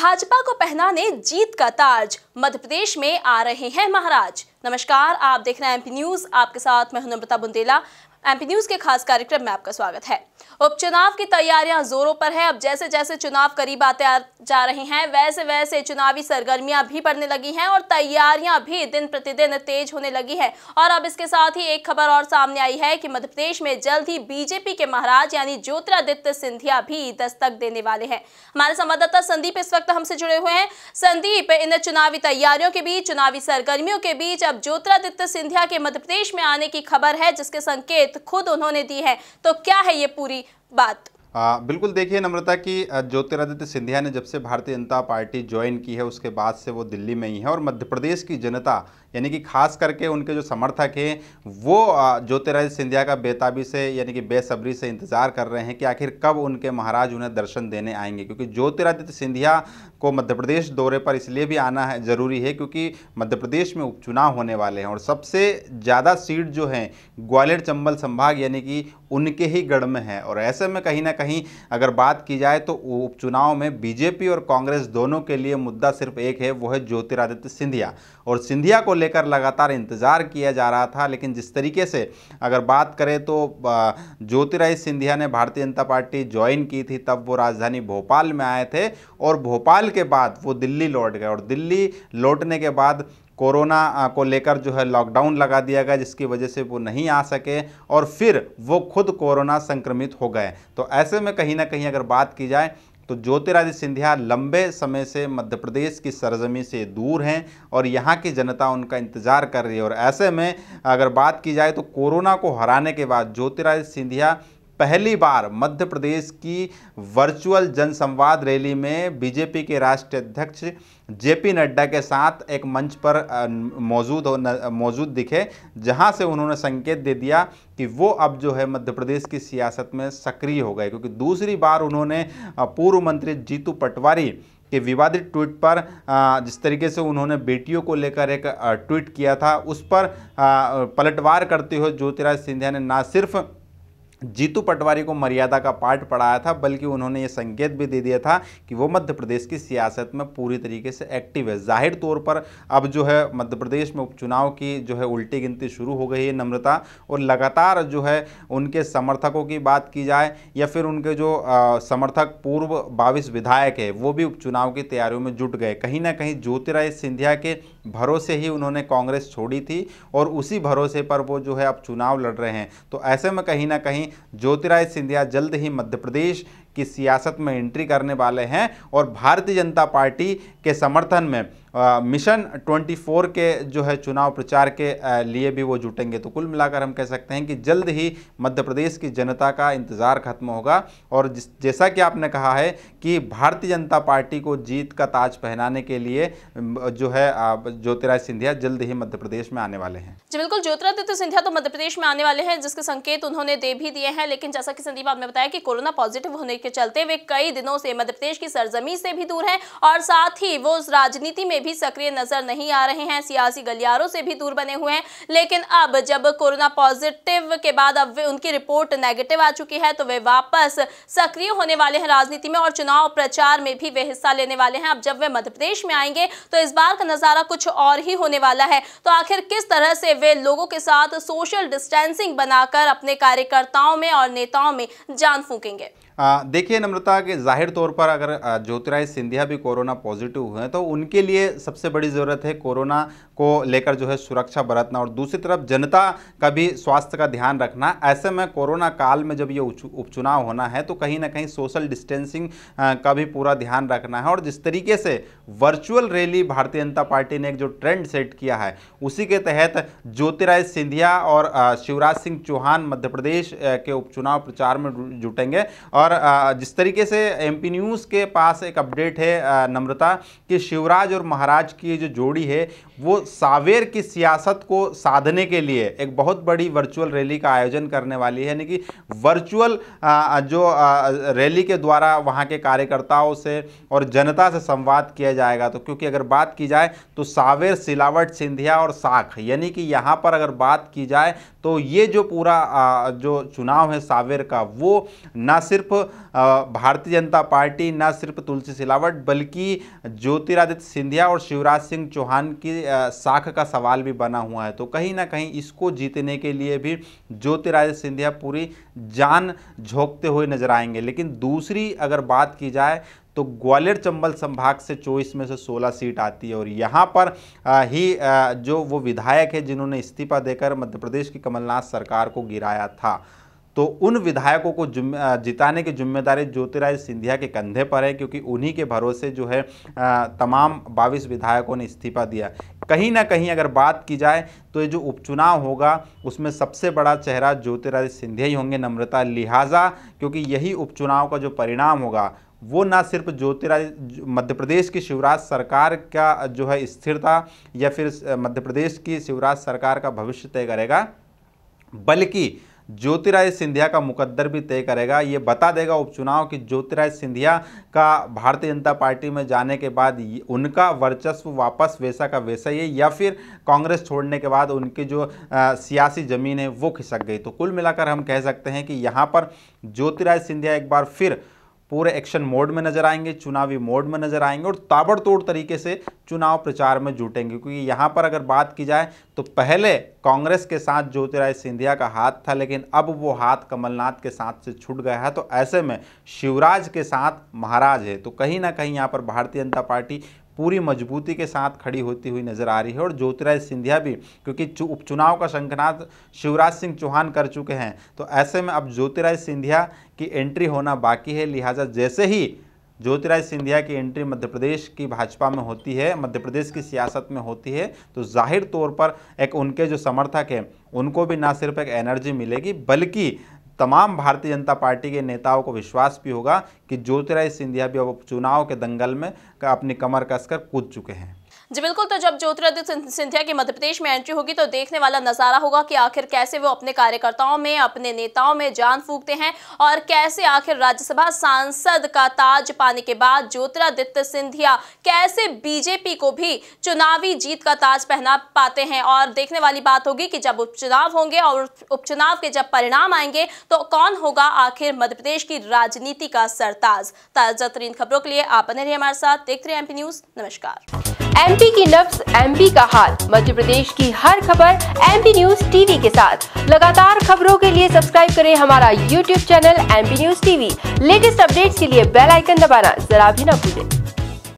भाजपा को पहनाने जीत का ताज, मध्य प्रदेश में आ रहे हैं महाराज। नमस्कार, आप देख रहे हैं एमपी न्यूज। आपके साथ मैं हूं नम्रता बुंदेला। एमपी न्यूज के खास कार्यक्रम में आपका स्वागत है। उपचुनाव की तैयारियां जोरों पर है। अब जैसे जैसे चुनाव करीब आते जा रहे हैं, वैसे वैसे चुनावी सरगर्मियां भी बढ़ने लगी हैं और तैयारियां भी दिन प्रतिदिन तेज होने लगी हैं। और अब इसके साथ ही एक खबर और सामने आई है कि मध्य प्रदेश में जल्द ही बीजेपी के महाराज यानी ज्योतिरादित्य सिंधिया भी दस्तक देने वाले हैं। हमारे संवाददाता संदीप इस वक्त हमसे जुड़े हुए हैं। संदीप, इन चुनावी तैयारियों के बीच, चुनावी सरगर्मियों के बीच अब ज्योतिरादित्य सिंधिया के मध्य प्रदेश में आने की खबर है, जिसके संकेत खुद उन्होंने दी है। तो क्या है ये पूरी बात? बिल्कुल, देखिए नम्रता की ज्योतिरादित्य सिंधिया ने जब से भारतीय जनता पार्टी ज्वाइन की है उसके बाद से वो दिल्ली में ही है और मध्य प्रदेश की जनता यानी कि खास करके उनके जो समर्थक हैं वो ज्योतिरादित्य सिंधिया का बेताबी से यानी कि बेसब्री से इंतज़ार कर रहे हैं कि आखिर कब उनके महाराज उन्हें दर्शन देने आएंगे। क्योंकि ज्योतिरादित्य सिंधिया को मध्य प्रदेश दौरे पर इसलिए भी आना है ज़रूरी है क्योंकि मध्य प्रदेश में उपचुनाव होने वाले हैं और सबसे ज़्यादा सीट जो हैं ग्वालियर चंबल संभाग यानी कि उनके ही गढ़ में है। और ऐसे में कहीं ना कहीं अगर बात की जाए तो उपचुनाव में बीजेपी और कांग्रेस दोनों के लिए मुद्दा सिर्फ एक है, वो है ज्योतिरादित्य सिंधिया। और सिंधिया को लेकर लगातार इंतजार किया जा रहा था, लेकिन जिस तरीके से अगर बात करें तो ज्योतिरादित्य सिंधिया ने भारतीय जनता पार्टी ज्वाइन की थी तब वो राजधानी भोपाल में आए थे और भोपाल के बाद वो दिल्ली लौट गए और दिल्ली लौटने के बाद कोरोना को लेकर जो है लॉकडाउन लगा दिया गया, जिसकी वजह से वो नहीं आ सके और फिर वो खुद कोरोना संक्रमित हो गए। तो ऐसे में कहीं ना कहीं अगर बात की जाए तो ज्योतिरादित्य सिंधिया लंबे समय से मध्य प्रदेश की सरजमी से दूर हैं और यहाँ की जनता उनका इंतजार कर रही है। और ऐसे में अगर बात की जाए तो कोरोना को हराने के बाद ज्योतिरादित्य सिंधिया पहली बार मध्य प्रदेश की वर्चुअल जनसंवाद रैली में बीजेपी के राष्ट्रीय अध्यक्ष जेपी नड्डा के साथ एक मंच पर मौजूद दिखे, जहां से उन्होंने संकेत दे दिया कि वो अब जो है मध्य प्रदेश की सियासत में सक्रिय हो गए। क्योंकि दूसरी बार उन्होंने पूर्व मंत्री जीतू पटवारी के विवादित ट्वीट पर जिस तरीके से उन्होंने बेटियों को लेकर एक ट्वीट किया था, उस पर पलटवार करते हुए ज्योतिरादित्य सिंधिया ने न सिर्फ जीतू पटवारी को मर्यादा का पाठ पढ़ाया था, बल्कि उन्होंने ये संकेत भी दे दिया था कि वो मध्य प्रदेश की सियासत में पूरी तरीके से एक्टिव है। जाहिर तौर पर अब जो है मध्य प्रदेश में उपचुनाव की जो है उल्टी गिनती शुरू हो गई है नम्रता, और लगातार जो है उनके समर्थकों की बात की जाए या फिर उनके जो समर्थक पूर्व 22 विधायक है वो भी उपचुनाव की तैयारियों में जुट गए। कहीं ना कहीं ज्योतिरादित्य सिंधिया के भरोसे ही उन्होंने कांग्रेस छोड़ी थी और उसी भरोसे पर वो जो है अब चुनाव लड़ रहे हैं। तो ऐसे में कहीं ना कहीं ज्योतिरादित्य सिंधिया जल्द ही मध्य प्रदेश की सियासत में एंट्री करने वाले हैं और भारतीय जनता पार्टी के समर्थन में मिशन 24 के जो है चुनाव प्रचार के लिए भी वो जुटेंगे। तो कुल मिलाकर हम कह सकते हैं कि जल्द ही मध्य प्रदेश की जनता का इंतज़ार खत्म होगा और जैसा कि आपने कहा है कि भारतीय जनता पार्टी को जीत का ताज पहनाने के लिए जो है ज्योतिरादित्य सिंधिया जल्द ही मध्य प्रदेश में आने वाले हैं। जी बिल्कुल, ज्योतिरादित्य सिंधिया तो मध्य प्रदेश में आने वाले हैं, जिसके संकेत उन्होंने दे भी दिए हैं। लेकिन जैसा कि संदीप आपने बताया कि कोरोना पॉजिटिव होने के चलते वे कई दिनों से मध्य प्रदेश की सरजमी से भी दूर हैं और साथ ही वो राजनीति में भी सक्रिय नजर नहीं आ रहे हैं, सियासी गलियारों से भी दूर बने हुए हैं। लेकिन अब जब कोरोना पॉजिटिव के बाद अब उनकी रिपोर्ट नेगेटिव आ चुकी है तो वे वापस सक्रिय होने वाले हैं राजनीति में और चुनाव प्रचार में भी वे हिस्सा लेने वाले हैं। अब जब वे मध्य प्रदेश में आएंगे तो इस बार का नजारा कुछ और ही होने वाला है। तो आखिर किस तरह से वे लोगों के साथ सोशल डिस्टेंसिंग बनाकर अपने कार्यकर्ताओं में और नेताओं में जान फूकेंगे? देखिए नम्रता के जाहिर तौर पर अगर ज्योतिरादित्य सिंधिया भी कोरोना पॉजिटिव हुए हैं तो उनके लिए सबसे बड़ी ज़रूरत है कोरोना को लेकर जो है सुरक्षा बरतना और दूसरी तरफ जनता का भी स्वास्थ्य का ध्यान रखना। ऐसे में कोरोना काल में जब ये उपचुनाव होना है तो कहीं ना कहीं सोशल डिस्टेंसिंग का भी पूरा ध्यान रखना है। और जिस तरीके से virtual rally Bharatiya Janata party ने एक जो ट्रेंड सेट किया है उसी के तहत ज्योतिरादित्य सिंधिया और शिवराज सिंह चौहान मध्य प्रदेश के उपचुनाव प्रचार में जुटेंगे। और जिस तरीके से एमपी न्यूज़ के पास एक अपडेट है नम्रता कि शिवराज और महाराज की जो जोड़ी है वो सावेर की सियासत को साधने के लिए एक बहुत बड़ी वर्चुअल रैली का आयोजन करने वाली है। यानी कि वर्चुअल जो रैली के द्वारा वहाँ के कार्यकर्ताओं से और जनता से संवाद किया जाएगा। तो क्योंकि अगर बात की जाए तो सावेर, सिलावट, सिंधिया और साख यानी कि यहाँ पर अगर बात की जाए तो ये जो पूरा जो चुनाव है सावेर का वो ना सिर्फ भारतीय जनता पार्टी, न सिर्फ तुलसी सिलावट, बल्कि ज्योतिरादित्य सिंधिया और शिवराज सिंह चौहान की साख का सवाल भी बना हुआ है। तो कहीं ना कहीं इसको जीतने के लिए भी ज्योतिरादित्य सिंधिया पूरी जान झोंकते हुए नजर आएंगे। लेकिन दूसरी अगर बात की जाए तो ग्वालियर चंबल संभाग से 24 में से 16 सीट आती है और यहाँ पर ही जो वो विधायक है जिन्होंने इस्तीफा देकर मध्य प्रदेश की कमलनाथ सरकार को गिराया था, तो उन विधायकों को जिताने की जिम्मेदारी ज्योतिरादित्य सिंधिया के कंधे पर है, क्योंकि उन्हीं के भरोसे जो है तमाम 22 विधायकों ने इस्तीफा दिया। कहीं ना कहीं अगर बात की जाए तो ये जो उपचुनाव होगा उसमें सबसे बड़ा चेहरा ज्योतिरादित्य सिंधिया ही होंगे, नम्रता, लिहाजा क्योंकि यही उपचुनाव का जो परिणाम होगा वो ना सिर्फ ज्योतिरादित्य मध्य प्रदेश की शिवराज सरकार का जो है स्थिरता या फिर मध्य प्रदेश की शिवराज सरकार का भविष्य तय करेगा, बल्कि ज्योतिरादित्य सिंधिया का मुकद्दर भी तय करेगा। ये बता देगा उपचुनाव कि ज्योतिरादित्य सिंधिया का भारतीय जनता पार्टी में जाने के बाद उनका वर्चस्व वापस वैसा का वैसा ही है या फिर कांग्रेस छोड़ने के बाद उनकी जो सियासी ज़मीन है वो खिसक गई। तो कुल मिलाकर हम कह सकते हैं कि यहाँ पर ज्योतिरादित्य सिंधिया एक बार फिर पूरे एक्शन मोड में नजर आएंगे, चुनावी मोड में नजर आएंगे और ताबड़तोड़ तरीके से चुनाव प्रचार में जुटेंगे। क्योंकि यहाँ पर अगर बात की जाए तो पहले कांग्रेस के साथ ज्योतिरादित्य सिंधिया का हाथ था, लेकिन अब वो हाथ कमलनाथ के साथ से छूट गया है। तो ऐसे में शिवराज के साथ महाराज है। तो कहीं ना कहीं यहाँ पर भारतीय जनता पार्टी पूरी मजबूती के साथ खड़ी होती हुई नजर आ रही है और ज्योतिरादित्य सिंधिया भी, क्योंकि उपचुनाव का शंखनाद शिवराज सिंह चौहान कर चुके हैं, तो ऐसे में अब ज्योतिरादित्य सिंधिया की एंट्री होना बाकी है। लिहाजा जैसे ही ज्योतिरादित्य सिंधिया की एंट्री मध्य प्रदेश की भाजपा में होती है, मध्य प्रदेश की सियासत में होती है, तो जाहिर तौर पर एक उनके जो समर्थक हैं उनको भी ना सिर्फ एक एनर्जी मिलेगी, बल्कि तमाम भारतीय जनता पार्टी के नेताओं को विश्वास भी होगा कि ज्योतिरादित्य सिंधिया भी अब चुनाव के दंगल में अपनी कमर कसकर कूद चुके हैं। जी बिल्कुल, तो जब ज्योतिरादित्य सिंधिया की मध्य प्रदेश में एंट्री होगी तो देखने वाला नजारा होगा कि आखिर कैसे वो अपने कार्यकर्ताओं में, अपने नेताओं में जान फूंकते हैं और कैसे आखिर राज्यसभा सांसद का ताज पाने के बाद ज्योतिरादित्य सिंधिया कैसे बीजेपी को भी चुनावी जीत का ताज पहना पाते हैं। और देखने वाली बात होगी कि जब उपचुनाव होंगे और उपचुनाव के जब परिणाम आएंगे तो कौन होगा आखिर मध्य प्रदेश की राजनीति का सरताज। ताजा तरीन खबरों के लिए आप बने रहिए हमारे साथ, देखते रहिए एमपी न्यूज। नमस्कार। एमपी की नब्ज, एमपी का हाल, मध्य प्रदेश की हर खबर एमपी न्यूज टीवी के साथ। लगातार खबरों के लिए सब्सक्राइब करें हमारा YouTube channel MP news TV. Latest updates के लिए बेल आइकन दबाना जरा भी न भूलें।